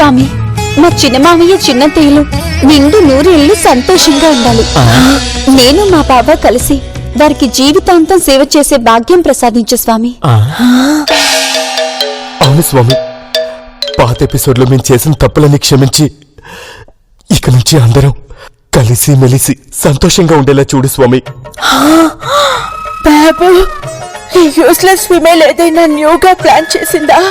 స్వామి, మా చిన్న మామయ్య చిన్నత్తయ్యలు నిండు నూరేళ్లు సంతోషంగా ఉండాలి. నేను మా బాబా కలిసి వారికి జీవితాంతం సేవ చేసే భాగ్యం ప్రసాదించు స్వామి. అవును స్వామి, పాత ఎపిసోడ్లో మేము చేసిన తప్పులని క్షమించి ఇక నుంచి అందరం కలిసి మెలిసి సంతోషంగా ఉండేలా చూడు స్వామి. బాబు, ఈ యూస్లెస్ ఫీమేల్ ఏదైనా న్యూగా ప్లాన్ చేసిందా?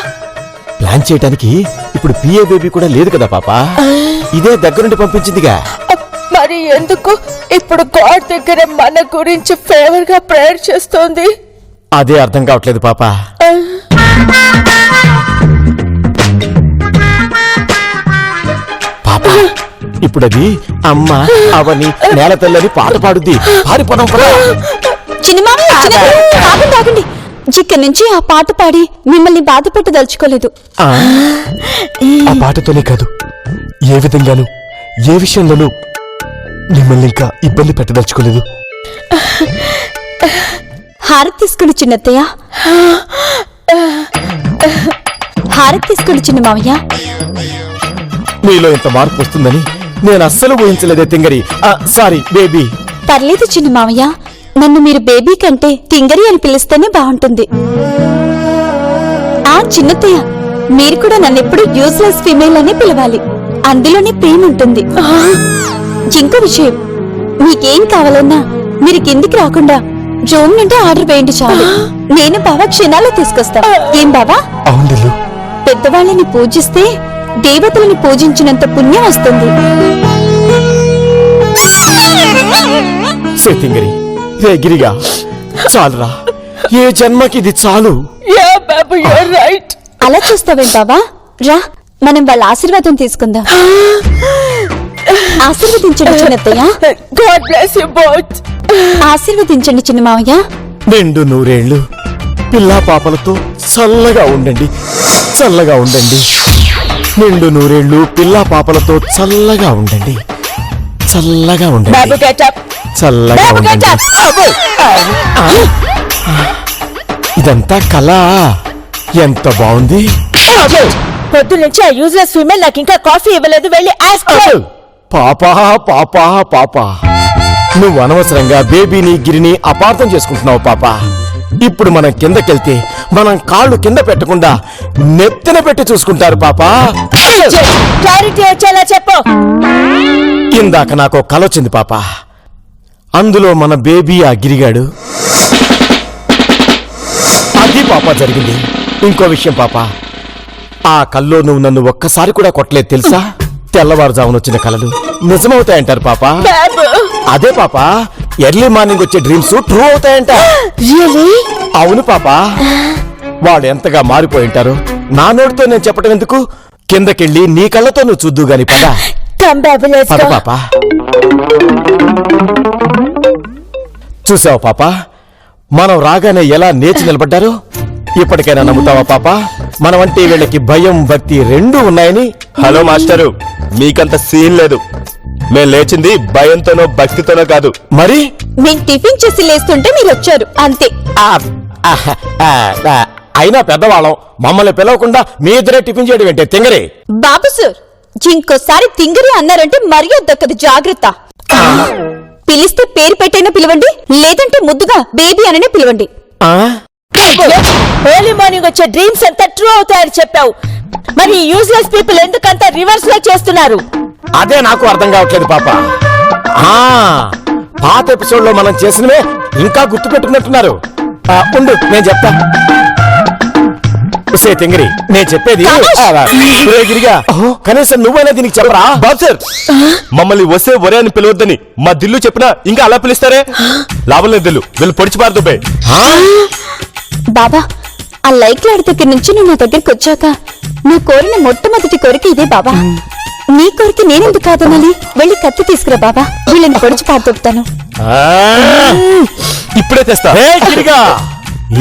ప్లాన్ చేయడానికి ఇప్పుడు పిఏ బేబీ కూడా లేదు కదా పాపా, ఇదే దగ్గరుండి పంపించిందిగా. మరి ఎందుకు ఇప్పుడు గాడ్ దగ్గర మన గురించి ఫేవర్ గా ప్రేయర్ చేస్తోంది? అదే అర్థం కావట్లేదు పాపా. పాపా, ఇప్పుడది అమ్మ అవని నేల తల్లని పాట పాడుద్ది. పారిపోవడం చిన్న మామయ్య, ఆగండి. ఇక్కడి నుంచి ఆ పాట పాడి మిమ్మల్ని బాధ పెట్టదలుచుకోలేదు. ఆ పాటతోనే కాదు, ఏ విధంగానూ ఏ విషయంలోనూ మిమ్మల్ని ఇంకా ఇబ్బంది పెట్టదలుచుకోలేదు. హారతి తీసుకుని చిన్నత్తయ్య, హారతి తీసుకుని చిన్న మామయ్య. మీలో ఇంత మార్పు వస్తుందని నేను అస్సలు ఊహించలేదే తింగరి. Sorry baby. పర్లేదు చిన్న మామయ్య, నన్ను మీరు బేబీ కంటే తింగరి అని పిలిస్తేనే బాగుంటుంది. ఆ చిన్నత్తయ్య, మీరు కూడా నన్నెప్పుడు యూజ్లెస్ ఫీమేల్ అనే పిలవాలి, అందులోనే ప్రేమ ఉంటుంది. ఇంకో విషయం, మీకేం కావాలన్నా మీరు కిందికి రాకుండా జోమ్ నుండి ఆర్డర్ వేయండి చాలు. నేను బావా క్షణాల్లో తీసుకొస్తా. ఏం బావా? అవును, పెద్దవాళ్ళని పూజిస్తే దేవతలను పూజించినంత పుణ్యం వస్తుంది. తింగరి రే గిరిగా, చాలురా, ఏ జన్మకి ఇది చాలు. అలా చూస్తావేం బావా? రా, మనం వాళ్ళ ఆశీర్వాదం తీసుకుందాం. ఆశీర్వదించండి చిన్నత్తయ్య. God bless you both. ఆశీర్వదించండి చిన్న మావయ్య. నిండు నూరేళ్లు పిల్లా పాపలతో చల్లగా ఉండండి, చల్లగా ఉండండి. నిండు నూరేళ్లు పిల్లా పాపలతో చల్లగా ఉండండి, చల్లగా ఉండండి, బాబు గెట్ అప్, చల్లగా బాబు గెట్ ఉండండి. అప్. ఇదంతా కళ. ఎంత బాగుంది. పొద్దు నుంచి ఆ యూజ్లెస్ ఫీమేల్ నాకు ఇంకా కాఫీ ఇవ్వలేదు. వెళ్ళి ఆస్క్. పాపా పాపా పాపా, నువ్వు అనవసరంగా బేబీని గిరిని అపార్థం చేసుకుంటున్నావు పాపా. ఇప్పుడు మనం కిందకెళ్తే మనం కాళ్ళు కింద పెట్టకుండా నెత్తిన పెట్టి చూసుకుంటారు పాపా. క్లారిటీ వచ్చేలా చెప్పు. ఇందాక నాకు కల వచ్చింది పాపా. అందులో మన బేబీ ఆ గిరిగాడు. అది పాపా జరిగింది. ఇంకో విషయం పాపా, ఆ కల్లో నువ్వు నన్ను ఒక్కసారి కూడా కొట్టలేదు తెలుసా? తెల్లవారుజామున వచ్చిన కలలు నిజమవుతాయంటారు పాపా. అదే పాపా, ఎర్లీ మార్నింగ్ వచ్చే డ్రీమ్స్ ట్రూ అవుతాయంట. అవును పాపా. వాడు ఎంతగా మారిపోయింటారు. నా నోటితో నేను చెప్పడం ఎందుకు, కిందకెళ్ళి నీ కళ్ళతో నువ్వు చూద్దు గాని పద. పద పాపా. చూసావు పాపా, మనం రాగానే ఎలా నేర్చి నిలబడ్డారు. ఇప్పటికైనా నమ్ముతావా పాపా, మనమంటే వీళ్ళకి భయం భక్తి రెండూ ఉన్నాయని? హలో మాస్టరు, మీకంత సీన్ లేదు. మేం లేచింది భయంతోనో భక్తితోనో కాదు. మరి మేము టిఫిన్ చేసి లేస్తుంటే మీరు వచ్చారు అంతే. అయినా పెద్దవాళ్ళం, మమ్మల్ని పిలవకుండా మీ ఇద్దరే టిఫిన్ చేయడం ఏంటే తింగరి? బాబు సార్, ఇంకోసారి తింగరి అన్నారంటే మర్యాద దక్కదు, జాగ్రత్త. పిలిస్తే పేరు పెట్టైనా పిలవండి, లేదంటే ముద్దుగా బేబీ అననే పిలవండి. ఎర్లీ మార్నింగ్ వచ్చే డ్రీమ్స్ అంతా ట్రూ అవుతాయని చెప్పావు. మరి యూజ్లెస్ పీపుల్ ఎందుకంతా రివర్స్ లో చేస్తున్నారు? అదే నాకు అర్థం కావట్లేదు పాప. పాత ఎపిసోడ్ లో మనం చేసినవే ఇంకా గుర్తు పెట్టుకున్నట్టున్నారు. ఉండు నేను చెప్తా. తింగరి, నేను చెప్పేది గిరిగా, కనీసం నువ్వైనా దీనికి చెప్పరా? బాబు సార్, మమ్మల్ని వస్తే ఒరే అని పిలవద్దని మా దిల్లు చెప్పినా ఇంకా అలా పిలుస్తారే? లాభం లేదు దిల్లు, వీళ్ళు పొడిచి పారుతుపే. బాబా, ఆ లైక్లాడి దగ్గర నుంచి నువ్వు నా దగ్గరికి వచ్చాక నువ్వు కోరిన మొట్టమొదటి కోరిక ఇదే బాబా. నీ కోరిక నేనెందుకు కాదనాలి? వెళ్ళి కత్తి తీసుకురా బాబా, వీళ్ళని పొడిచి పారుతాను. ఇప్పుడే తెస్తా.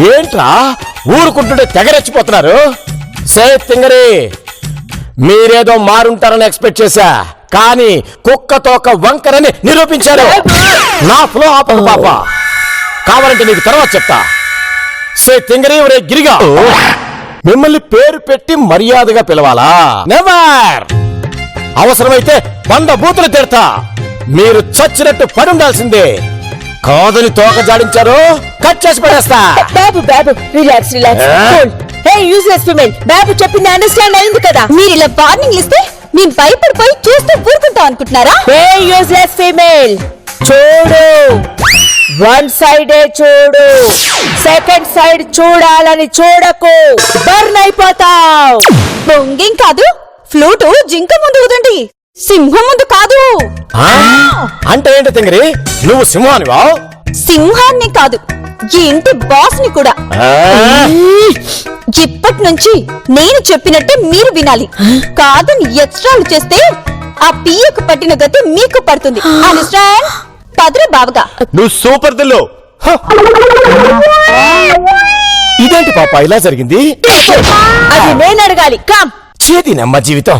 ఏంట్రా ఊరుకుంటుంటే తెగరెచ్చిపోతున్నారు? తింగరి, మీరేదో మారుంటారని ఎక్స్పెక్ట్ చేశా, కానీ కుక్కతోక వంకరని నిరూపించారు. నా ఫ్లో ఆపదు పాప, కావాలంటే నీకు తర్వాత చెప్తా. తింగరి ఒరే గిరిగా, మిమ్మల్ని పేరు పెట్టి మర్యాదగా పిలవాలా? నెవర్! అవసరమైతే 100 బూతులు తిడతా. మీరు చచ్చినట్టు పడుండాల్సిందే. కాదని తోక జాడించారు, కట్ చేసి పడేస్తా. బాబు బాబు రిలాక్స్ రిలాక్స్. హే యూజ్లెస్ ఫిమేల్, బాబు చెప్పింది అండర్స్టాండ్ అయింది కదా? మీరు ఇలా వార్నింగ్ ఇస్తే మేము భయపడిపోయి చూస్తూ ఊరుకుంటాం అనుకుంటున్నారా? హే యూజ్లెస్ ఫిమేల్, చూడు, వన్ సైడే చూడు, సెకండ్ సైడ్ చూడాలని చూడకు, బర్న్ అయిపోతావు. బొంగేం కాదు, ఫ్లూటు జింక ముందు ఊదండి, సింహం ముందు కాదు. ఆ? అంటే ఏంటి తింగరి, నువ్వు సింహానివా? సింహాన్ని కాదు, ఈ ఇంటి బాస్ ని కూడా. ఇప్పటి నుంచి నేను చెప్పినట్టే మీరు వినాలి. కాదని ఎక్స్ట్రాలు చేస్తే ఆ పియ్యకు పట్టిన గతి మీకు పడుతుంది. అండర్స్టాండ్? పదరా బావగా. నువ్వు సూపర్ దిల్లు. ఇదేంటి పాప ఇలా జరిగింది? అది నేను అడగాలి. కమ్. చేతి నమ్మ జీవితం.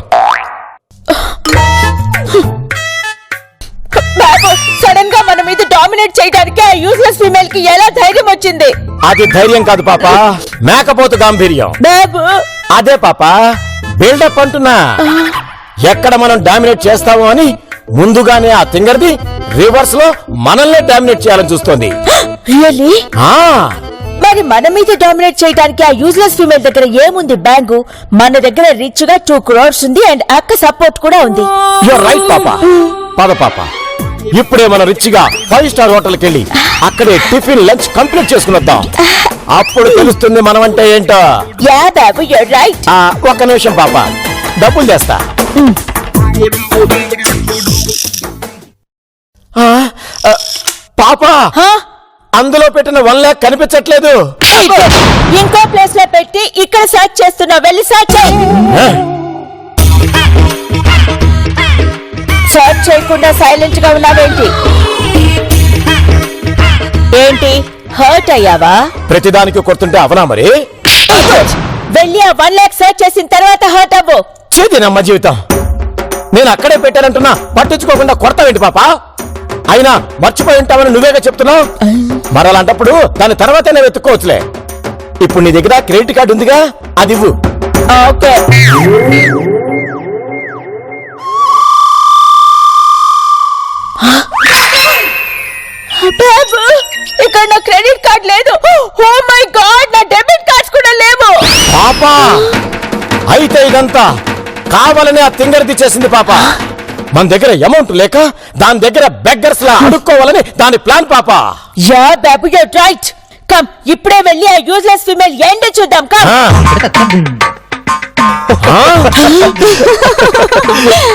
బాబు సడన్ గా మన మీద డామినేట్ చేయడానికి ఆ యూజ్లెస్ ఫిమేల్ కి ఎలా ధైర్యం వచ్చింది? అది ధైర్యం కాదు పాప, మేకపోతు గాంభీర్యం. బాబు అదే పాప, బిల్డప్ అంటున్నా. ఎక్కడ మనం డామినేట్ చేస్తామో అని ముందుగానే ఆ తింగర్ది రివర్స్ లో మనల్నే డామినేట్ చేయాలని చూస్తోంది. రియల్లీ? ఆ మరి మన మీద డామినేట్ చేయడానికి ఆ యూజ్లెస్ ఫిమేల్ దగ్గర ఏముంది? బ్యాంకు మన దగ్గర రిచ్ గా 2 crores ఉంది అండ్ అక్క సపోర్ట్ కూడా ఉంది. యూర్ రైట్ పాప. పద పాప, ఇప్పుడే మనం రిచ్ గా 5 star హోటల్కి వెళ్ళి అక్కడే టిఫిన్ లంచ్ కంప్లీట్ చేసుకుని వద్దాం. అప్పుడు తెలుస్తుంది మనం అంటే ఏంటో. Yeah Babu you're right. ఒక్క నిమిషం పాప, డబ్బులు చేస్తా. పాప, అందులో పెట్టిన 1 lakh కనిపించట్లేదు. ఇంకో ప్లేస్ లో పెట్టి ఇక్కడ సర్చ్ చేస్తున్నా, వెళ్ళి సర్చ్ చేయి. సర్చ్ చేయకుండా సైలెంట్ గా ఉన్నావేంటి? ఏంటి హర్ట్ అయ్యావా? ప్రతిదానికి కొడుతుంటే అవనా మరి? వెళ్ళి ఆ 1 lakh సర్చ్ చేసిన తర్వాత హర్ట్ అవ్వు. చేతినమ్మ జీవితం. నేను అక్కడే పెట్టానంటున్నా, పట్టించుకోకుండా కొడతావేంటి పాప? అయినా మర్చిపోయి ఉంటామని నువ్వేగా చెప్తున్నావు. మరలాంటప్పుడు దాని తర్వాతనే వెతుక్కోవచ్చులే. ఇప్పుడు నీ దగ్గర క్రెడిట్ కార్డు ఉందిగా, అది ఇవ్వు. ఓకే. బాబు ఇక్కడ నా క్రెడిట్ కార్డ్ లేదు. ఓ మై గాడ్, నా డెబిట్ కార్డ్స్ కూడా లేవు. పాప, అయితే ఇదంతా కావాలని ఆ తింగర్ది చేసింది పాప. మన దగ్గర అమౌంట్ లేక దాని దగ్గర బెగ్గర్స్ లా అడుక్కోవాలని దాని ప్లాన్ పాప. Yeah Babu you're right. Come, ఇప్పుడే వెళ్ళి ఆ యూజ్లెస్ ఫిమేల్ ఏంటో చూద్దాం. కమ్.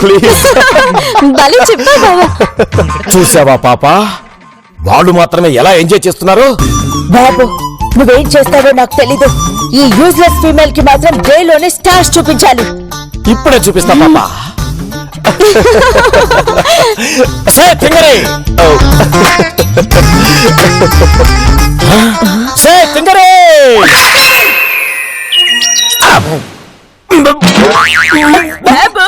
ప్లీజ్. భలే చెప్పా బావా. చూసావా పాప, వాళ్ళు మాత్రమే ఎలా ఎంజాయ్ చేస్తున్నారు. బాబు నువ్వేం చేస్తావో నాకు తెలీదు. ఈ యూజ్లెస్ ఫిమేల్ కి మాత్రం డేలోనే స్టార్స్ చూపించాలి. ఇప్పుడే చూపిస్తా పాప. సే తింగరి, సే తింగరి. బాబు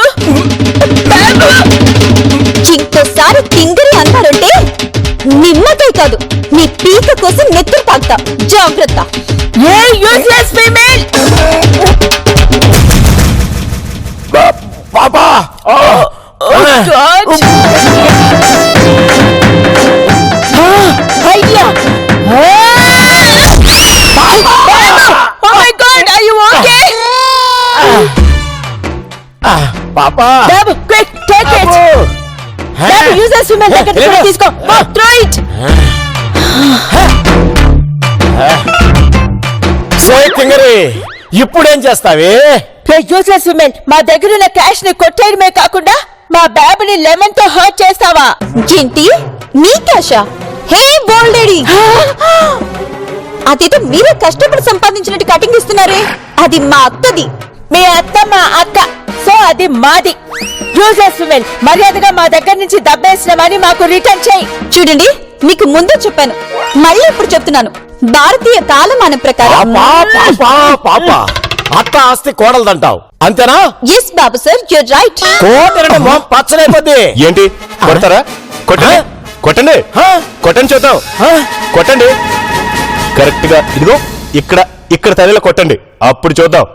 ఇంకోసారి తింగరి అన్నారంటే నిమ్మకాయ కాదు, నీ పీక కోసం నెత్తురు తాగుతా. జాగ్రత్త. ఏ యూజ్లెస్ ఫిమేల్. పాపా, అయ్యా. Oh my god, are you okay? పాపా. బాబు క్విక్ టేక్ ఇట్. బాబు యూజ్లెస్ ఫిమేల్ దగ్గర నుంచి తీసుకో. Throw it. సే తింగరి, ఇప్పుడేం చేస్తావే? యూజ్లెస్ ఫిమేల్, మా దగ్గర ఉన్న క్యాష్ ని కొట్టేయడమే కాకుండా మా బాబుని లెమన్ తో హర్ట్ చేస్తావా? ఏంటి మీ క్యాషా? హే బోల్డేడి, అదేదో మీరే కష్టపడి సంపాదించినట్టు కటింగ్ ఇస్తున్నారే, అది మా అత్తది. మీ అత్త మా అక్క, సో అది మాది. యూజ్లెస్ ఫిమేల్, మర్యాదగా మా దగ్గర నుంచి దబ్బేసిన మనీ మాకు రిటర్న్ చేయి. చూడండి, మీకు ముందే చెప్పాను, మళ్ళీ ఇప్పుడు చెప్తున్నాను. భారతీయ కాలమానం ప్రకారం పాప, అత్త ఆస్తి కోడలదంటావు అంతేనా? ఎస్ బాబు సార్, యూర్ రైట్. కోటరంటే మొహం పచ్చనైపోద్ది. ఏంటి కొడతారా? కొట్టండి, కొట్టండి, కొట్టండి చూద్దాం. కొట్టండి కరెక్ట్ గా. ఇదిగో ఇక్కడ ఇక్కడ తల్లిలో కొట్టండి, అప్పుడు చూద్దాం.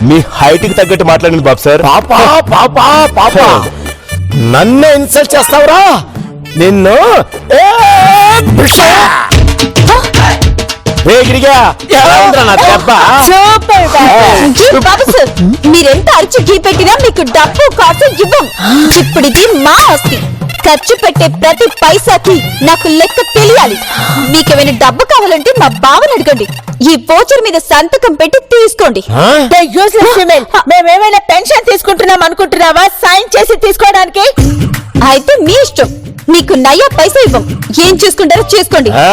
మీ హైట్ కి తగ్గట్టు మాట్లాడండి బాబు సార్. పాపా పాపా పాపా నన్ను ఇన్సల్ట్ చేస్తావురా నిన్ను ఏ, పిచ్చా! ఏ గిరిగా, ఎలా ఉందిరా నా దెబ్బ? సూపర్ జీ బాబు సార్, మీరెంత అరిచి గీ పెట్టినా మీకు డబ్బు కాసు ఇవ్వం. ఇప్పుడు ఇది మా ఆస్తి. ఖర్చు పెట్టే ప్రతి పైసాకి నాకు లెక్క తెలియాలి. మీకేమైనా డబ్బు కావాలంటే మా బావని అడగండి. ఈ వోచర్ మీద సంతకం పెట్టి తీసుకోండి. ఆ? యూస్లెస్ ఫీమేల్, మేమేమైనా పెన్షన్ తీసుకుంటున్నాం అనుకుంటున్నావా సైన్ చేసి తీసుకోవడానికి? అయితే మీ ఇష్టం. మీకు నయ్యా పైసా ఇవ్వం. ఏం చూసుకుంటారో చేసుకోండి. ఆ?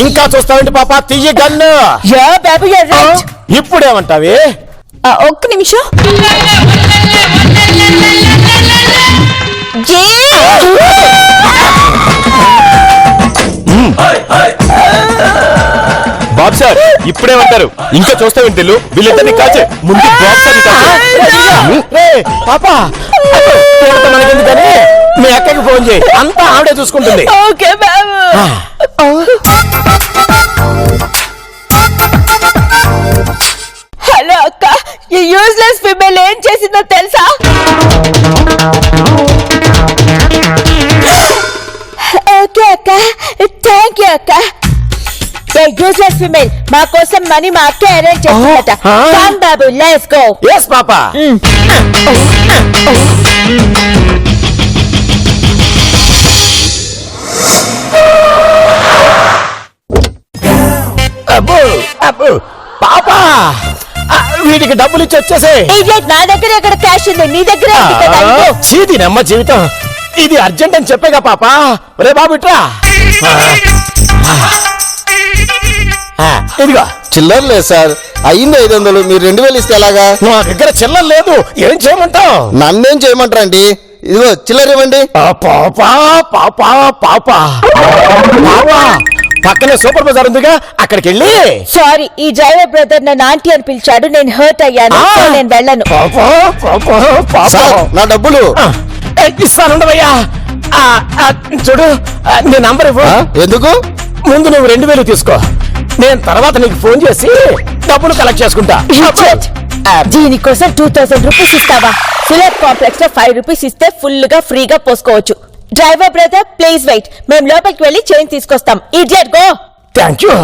ఇంకా చూస్తావేంటి పాపా, తీయ గన్ను. యా బాబు యా రైట్. ఇప్పుడేమంటావి? ఒక్క నిమిషం. జీ! బాబు సార్ ఇప్పుడేమంటారు? ఇంకా చూస్తావేంటి తెలు? వీళ్ళిద్దరిని కాచే ముందు బాబు సార్ని కాచే. రే, పాపా వీళ్ళతో మనకెందుకని మీ అక్కకి ఫోన్ చేయి, అంతా ఆవిడే చూసుకుంటుంది. ఓకే బాబు. హలో అక్క, ఈ యూస్లెస్ ఫీమేల్ ఏం చేసిందో తెలుసా? ఓకే అక్క, థ్యాంక్ యూ అక్క. యూస్లెస్ ఫీమేల్ మా కోసం మనీ మా అక్క అరేంజ్ చేసిందట. కమ్ బాబు, లెట్స్ గో. ఎస్ పాపా. అబ్బో అబ్బో పాపా, వీటికి డబ్బులు ఇచ్చి వచ్చేసే. నా దగ్గర ఎక్కడ క్యాష్ ఉంది, నీ దగ్గర ఉంది కదా, ఇదిగో. చీదినమ్మ జీవితం. ఇది అర్జెంట్ అని చెప్పేగా పాపా. రే బాబు ఇట్రా. ఇదిగో చిల్లర లేదు సార్, అయ్యింది 500. మీరు 2000 ఇస్తే ఎలాగా? నా దగ్గర చిల్లర లేదు, ఏం చేయమంటావు? నన్నేం చేయమంటారండి? ఇదిగో చిల్లర ఇవ్వండి. పాపా పాపా పాపా పాపా, పక్కనే సూపర్ బజార్ ఉందిగా, అక్కడికి వెళ్ళి. సారీ, ఈ డ్రైవర్ బ్రదర్ నన్ను ఆంటీ అని పిలిచాడు, నేను హర్ట్ అయ్యాను, సో నేను వెళ్ళను. పాపా పాపా పాపా, సార్ నా డబ్బులు. ఇస్తానుండవయ్యా. చూడు, నీ నంబర్ ఇవ్వు. ఎందుకు? ముందు నువ్వు 2000 తీసుకో, నేను తర్వాత నీకు ఫోన్ చేసి డబ్బులు కలెక్ట్ చేసుకుంటా. దీనికోసం 2000 రూపీస్ ఇస్తావా? సిలెక్ట్ కాంప్లెక్స్ లో 5 రూపీస్ ఇస్తే ఫుల్ గా ఫ్రీగా పోసుకోవచ్చు. డ్రైవర్ బ్రదర్ ప్లీజ్ వెయిట్, మేము లోపలికి వెళ్ళి చైన్ తీసుకొస్తాం. Idiot go. Thank you.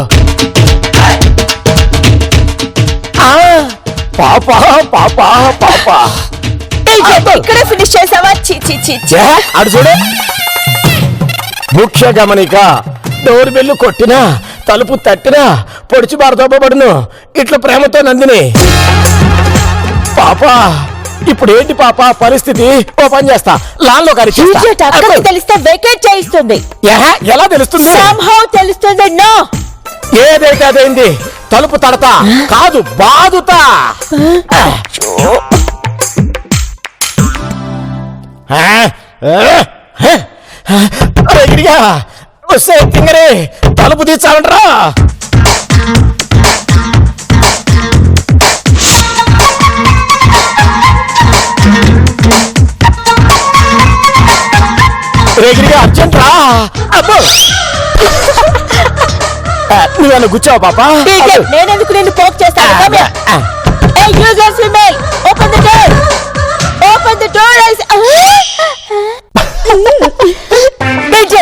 పాపా పాపా పాపా, ఇక్కడే ఫినిష్ చేసావా? చి చి చి చి. అడు చూడు. ముఖ్య గమనిక, డోర్ బెల్లు కొట్టినా తలుపు తట్టినా పొడిచి బారదోపబడును, ఇట్లా ప్రేమతో నందిని. పాపా ఇప్పుడు ఏంటి పాపా పరిస్థితి? ఓ పని చేస్తా, లాన్ లో ఇడియట్, అక్కడికి తెలిస్తే వెకేట్ చేయిస్తుంది. ఎలా తెలుస్తుంది? somehow తెలుస్తుంది. నో, ఏదైతే అదైంది, తలుపు తడతా కాదు బాదుతా. వస్తే తింగరే తలుపు తీర్చాలంటరా. రేగిరిగా అర్జెంట్ రా. అబ్బో, నువ్వేనా గుచ్చావు పాపా? నేనెందుకు నిన్ను పోక్ చేస్తాను? Hey, useless female, open the door. Open the door.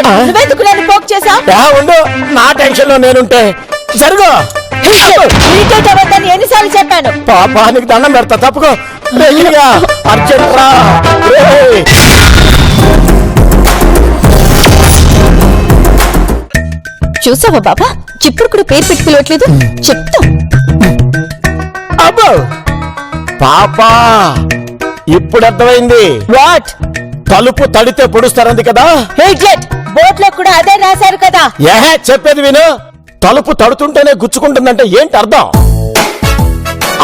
నువ్వెందుకు నన్ను పోక్ చేశావు? ఉండు, నా టెన్షన్ లో నేనుంటే జరుగు. ఇడియట్ అవ్వద్దని ఎన్నిసార్లు చెప్పాను? పాపా నీకు దండం పెడతా, తప్పుకో. రేగిరిగా అర్జెంట్ రా. చూసావా బాబా, చిప్పుడు కూడా పేరు పెట్టి పిలవట్లేదు. చెప్తా. అబ్బో పాపా, ఇప్పుడు అర్థమైంది. వాట్? తలుపు తడితే పొడుస్తారంది కదా. ఇడియట్, బోట్ లో కూడా అదే రాశారు కదా. చెప్పేది విను. తలుపు తడుతుంటేనే గుచ్చుకుంటుందంటే ఏంటి అర్థం?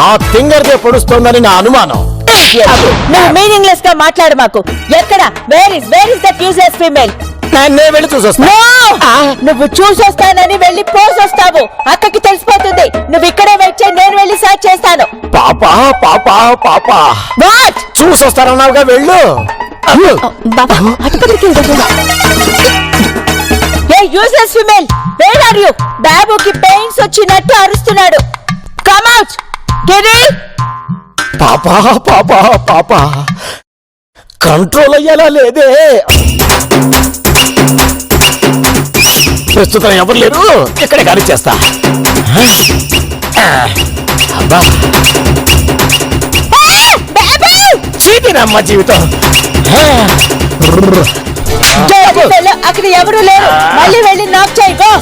ఆ తింగర్దే పొడుస్తోందని నా అనుమానం. నువ్వు మీనింగ్లెస్ గా మాట్లాడు మాకు. ఎక్కడ? Where is that useless female? నేను వెళ్ళి చూసొస్తా. నువ్వు చూసొస్తానని వెళ్ళి పోసొస్తావు, అక్కకి తెలిసిపోతుంది. నువ్వు ఇక్కడే వెయిట్ చేయి, నేను వెళ్ళి సర్చ్ చేస్తాను. పాపా పాపా పాపా, వాట్? చూసొస్తానన్నావుగా, వెళ్ళు. బాబా అటుపక్కడికి వెళ్దాం. Useless female where are you? బాబుకి పెయిన్స్ వచ్చినట్టు అరుస్తున్నాడు. Come out Giri. పాపా పాపా పాపా కంట్రోల్ అయ్యేలా లేదే. ప్రస్తుతం ఎవరు లేరు, ఇక్కడే గాలి చేస్తా. అబ్బా చీటినమ్మ జీవితం. అక్కడ ఎవరు లేరు, మళ్ళీ వెళ్ళి నాక్ చేయగో.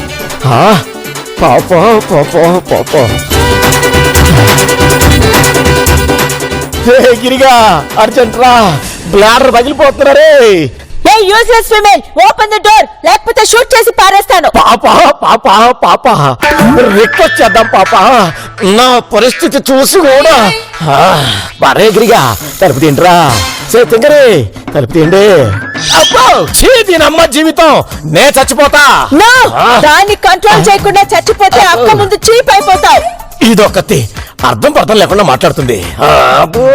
పాపా పాపా పాపా గిరిగా అర్జెంట్ రా, బ్లాడర్ పగిలిపోతున్నారే. ఏ useless female open the door, లేకపోతే షూట్ చేసి పారేస్తాను. పాపా పాపా పాపా రిక్వెస్ట్ చేద్దాం పాపా, నా పరిస్థితి చూసి కూడా. మరే గిరిగా తలుపు తింటరా, తింగరే తలుపు తిండి. అబ్బో దీనమ్మ జీవితం, నే చచ్చిపోతా. నో, దాన్ని కంట్రోల్ చేయకుండా చచ్చిపోతే అక్క ముందు చీప్ అయిపోతావు. ఇదొకటి అర్థం పర్థం లేకుండా మాట్లాడుతుంది. అబ్బో.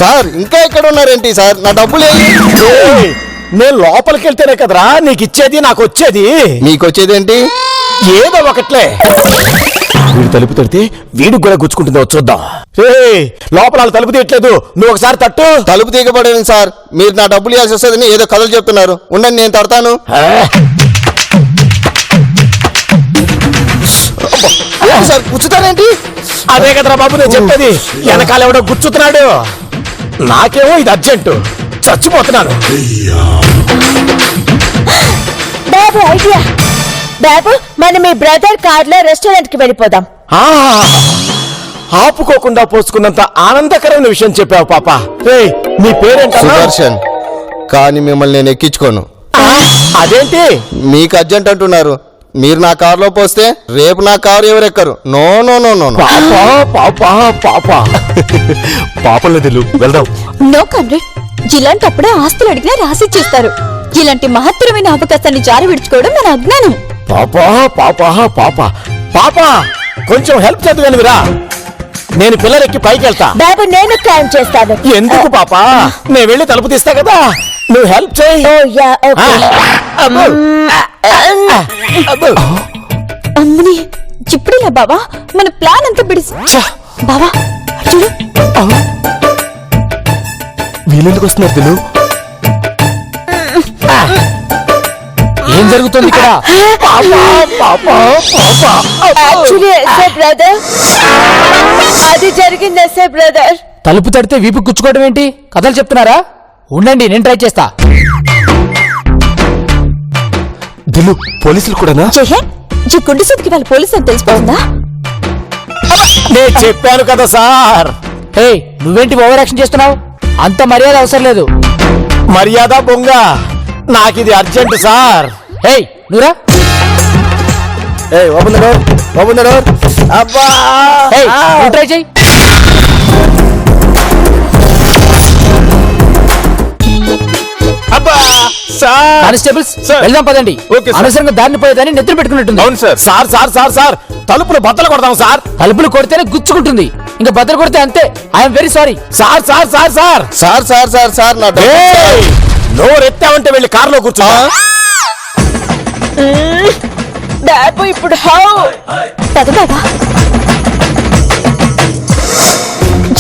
సార్ ఇంకా ఎక్కడ ఉన్నారేంటి సార్? నా డబ్బులు ఏయ్, నేను లోపలికి వెళ్తేనే కదరా నీకు ఇచ్చేది నాకు వచ్చేది. మీకు వచ్చేదేంటి? ఏదో ఒకట్లే. వీడు తలుపు తడితే వీడికి కూడా గుచ్చుకుంటుందో చూద్దాం. ఏయ్, లోపల వాళ్ళు తలుపు తీయట్లేదు, నువ్వు ఒకసారి తట్టు. తలుపు తీయబడేది సార్, మీరు నా డబ్బులు ఇవ్వాల్సి వస్తుందని ఏదో కథలు చెప్తున్నారు. ఉండండి నేను తడతాను. సార్ కూర్చుతారేంటి? అదే కదరా బాబు నేను చెప్పేది, వెనకాల ఎవడో గుచ్చుతున్నాడు. నాకేమో ఇది అర్జెంటు, చచ్చిపోతున్నాను. బాబు ఐడియా. బాబు మనం మీ బ్రదర్ కార్ లో రెస్టారెంట్ కి వెళ్ళిపోదాం. ఆపుకోకుండా పోసుకున్నంత ఆనందకరమైన విషయం చెప్పావు పాప. రేయ్, నీ పేరేంటా? సుదర్శన్. కానీ మిమ్మల్ని నేను ఎక్కించుకోను. అదేంటి? మీకు అర్జెంట్ అంటున్నారు, మీరు నా కారులో పోస్తే రేపు నా కారు ఎవరెక్కరు. No no no no. పాపా పాపా పాపా పాపం లేదు, వెళ్దాం. నో కామ్రేడ్, ఇలాంటప్పుడే ఆస్తులు అడిగినా రాసిచ్చేస్తారు. ఇలాంటి మహత్తరమైన అవకాశాన్ని జారి విడుచుకోవడం మన అజ్ఞానం. పాపా పాపా పాపా పాపా కొంచెం హెల్ప్ చదివానురా. నేను పిల్లలెక్కి పైకి వెళ్తా. బాబు నేను క్లైమ్ చేస్తాను. ఎందుకు పాపా? నేను వెళ్ళి తలుపు తీస్తా కదా, నువ్వు హెల్ప్ చేయి. ఓ యా ఓకే. అబ్బో. అబ్బో. అమ్మని ఇప్పుడేలా బావా, మన ప్లాన్ అంతా బిడిసి. బావా చూడు, వీళ్ళెందుకు వస్తున్నారు తెలు? ఏం జరుగుతుంది ఇక్కడ? పాపా పాపా పాపా. యాక్చువల్లీ ఎస్ఏ బ్రదర్, అది జరిగింది ఎస్ఏ బ్రదర్. తలుపు తడితే వీపు గుచ్చుకోవడం ఏంటి? కథలు చెప్తున్నారా? ఉండండి నేను ట్రై చేస్తా. దిలు, పోలీసులు కూడానా? చెహే ఈ గుండె సతికి వాళ్ళ పోలీసు అని తెలిసిపోతుందా? నేను చెప్పాను కదా సార్. ఏయ్, నువ్వేంటి ఓవర్ యాక్షన్ చేస్తున్నావు? అంత మర్యాద అవసరం లేదు. మర్యాద బొంగ, నాకిది అర్జెంట్ సార్. ఏయ్ నువ్వురా. Open the door, open the door. అబ్బా. ఏయ్ నువ్వు ట్రై చేయి. అబ్బా సార్. Constables sir. వెళ్దాం పదండి. Okay sir. అనవసరంగా దారిని పోయేదాన్ని నెత్తిన పెట్టుకున్నట్టుంది. అవును sir. Sir sir sir sir తలుపులు బద్దలు కొడదాం సార్. తలుపులు కొడితేనే గుచ్చుకుంటుంది, ఇంకా బద్దలు కొడితే అంతే. I'm very sorry. Sir sir sir sir sir sir sir sir నా ఏయ్, నోరెత్తావంటే వెళ్ళి కారులో కూర్చో. బాబు ఇప్పుడు హౌ? పద బాబా.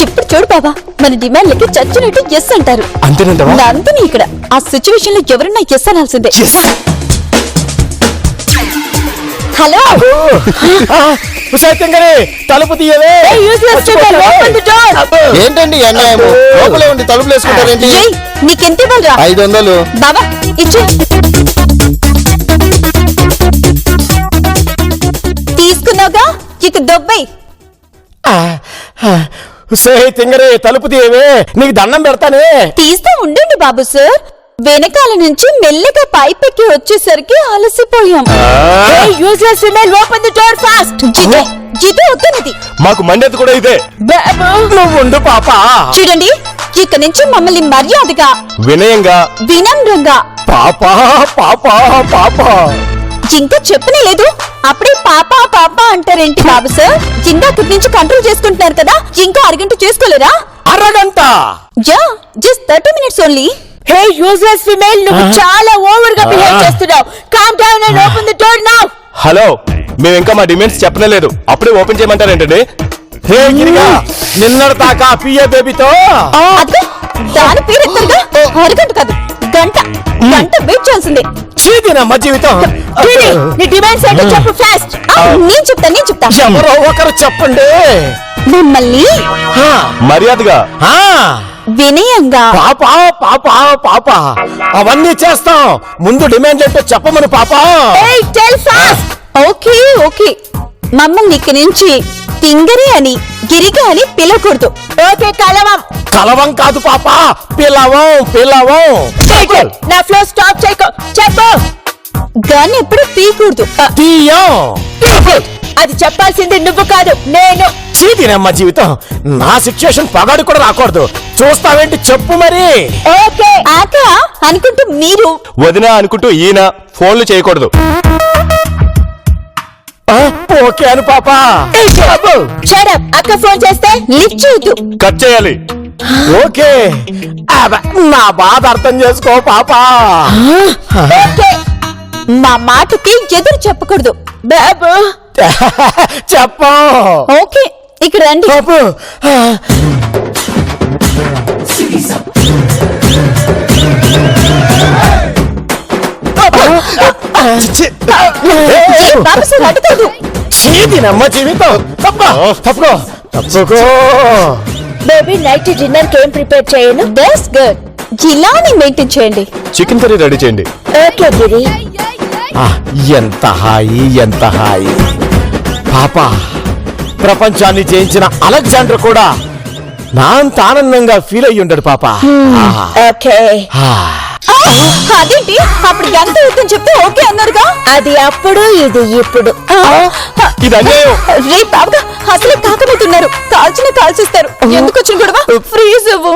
ఇప్పుడు చూడు బాబా, మన డిమాండ్లకి చచ్చినట్టు ఎస్ అంటారు. అంతేనంటావా? నందుని ఇక్కడ ఆ సిచ్యువేషన్ లో ఎవరన్నా ఎస్ అనాల్సిందే. హలో సత్యంగానే తలుపు తీయవే. Useless female open the door. ఏంటండి ఈ అన్యాయం? లోపలే ఉండి తలుపులు వేసుకుంటారేంటి? ఏయ్, నీకెంత ఇవ్వాలరా? 500. బాబా ఇచ్చే. తీసుకున్నావుగా, ఇక దొబ్బై. తింగరే తలుపు తీయవే, నీకు దండం పెడతానే. తీస్తూ ఉండండి బాబు సార్. వెనకాల నుంచి మెల్లగా పైపెక్కి వచ్చేసరికి అలసిపోయాం. Useless female open the door fast. ఇది వద్దనిది. మాకు మండేది కూడా ఇదే. బాబు నువ్వు ఉండు పాపా. చూడండి, ఇక నుంచి మమ్మల్ని మర్యాదగా, వినయంగా, వినమ్రంగా. పాపా పాపా పాపా ఇంకా చెప్పనే లేదు, అప్పుడే పాపా పాపా అంటారేంటి బాబు సార్? ఇందాకటి నుంచి కంట్రోల్ చేసుకుంటున్నారు కదా, ఇంకా అరగంట చేసుకోలేరా? అరగంట? Just 30 minutes only. Hey useless female, నువ్వు చాలా ఓవర్ గా బిహేవ్ చేస్తున్నావు. Calm down and open the door now. Hello, మేము ఇంకా మా డిమాండ్స్ చెప్పలేదు, అప్పుడే ఓపెన్ చేయమంటారేంటండి? హే గిరిగా, నిన్నటి దాకా పిఏ బేబీతో అదిగో దాని పేరు ఎత్తరుగా. అరగంట కాదు, గంట గంట వెయిట్ చేయాల్సిందే. చీదినమ్మ జీవితం. గిరి, నీ డిమాండ్స్ ఏంటో చెప్పు ఫాస్ట్. నేను చెప్తా ఎవరో ఒకరు చెప్పండి. మిమ్మల్ని హా, మర్యాదగా హా. వినయంగా పాపా పాపా పాపా అవన్నీ చేస్తాం. ముందు డిమాండ్ ఏంటో చెప్పమని పాపా. ఏయ్ టెల్ ఫాస్ట్. ఓకే ఓకే, మమ్మల్ని ఇక్కడి నుంచి తింగరి అని గిరిగా అని పిలవకూడదు. ఓకే కలవం. కలవం కాదు పాపా, పిలవం పిలవం. నా ఫ్లో స్టాప్ చేయకు. చెప్పు. గన్ ఎప్పుడు తీయకూడదు. తీయం. అది చెప్పాల్సింది నువ్వు కాదు, నేను. చీదినమ్మ జీవితం. నా సిచ్యుయేషన్ పగాడు కూడా రాకూడదు. చూస్తావేంటి చెప్పు మరి. ఓకే. ఆక అనుకుంటూ మీరు వదిన అనుకుంటూ ఈయన ఫోన్లు చేయకూడదు. ఆ, ఓకే అను పాపా. Shut up. అక్క ఫోన్ చేస్తే లిఫ్ట్ చేయొద్దు. కట్ చేయాలి. ఓకే. అబ్బ, నా బాధ అర్థం చేసుకో పాపా. ఓకే. మా మాటకి ఎదురు చెప్పకూడదు. బాబు చెప్పు. ఓకే, ఇక్కడ రండి. పాపు. బాబు సార్ అడగదు. చీదినమ్మ జీవితం. తప్పుకో తప్పుకో తప్పుకో. బేబీ నైట్ డిన్నర్ కి ఏం ప్రిపేర్ చేయను? That's good. ఇలానే మెయింటైన్ చేయండి. చికెన్ కర్రీ రెడీ చేయండి. ఓకే గిరి. ఆ, ఎంత హాయి ఎంత హాయి. పాపా, ప్రపంచాన్ని జయించిన అలెగ్జాండర్ కూడా నా అంత ఆనందంగా ఫీల్ అయ్యి ఉండడు పాపా. ఓకే. అదేంటి అప్పుడు గంట అవుతుందని చెప్తే ఓకే అన్నారుగా. అది అప్పుడు, ఇది ఇప్పుడు. ఇది అన్యాయం. రే బాబుగా అసలే కాకమవుతున్నారు. కాల్చిన కాల్చిస్తారు. ఎందుకు వచ్చిన గొడవ? ఫ్రీజ్ ఇవ్వు.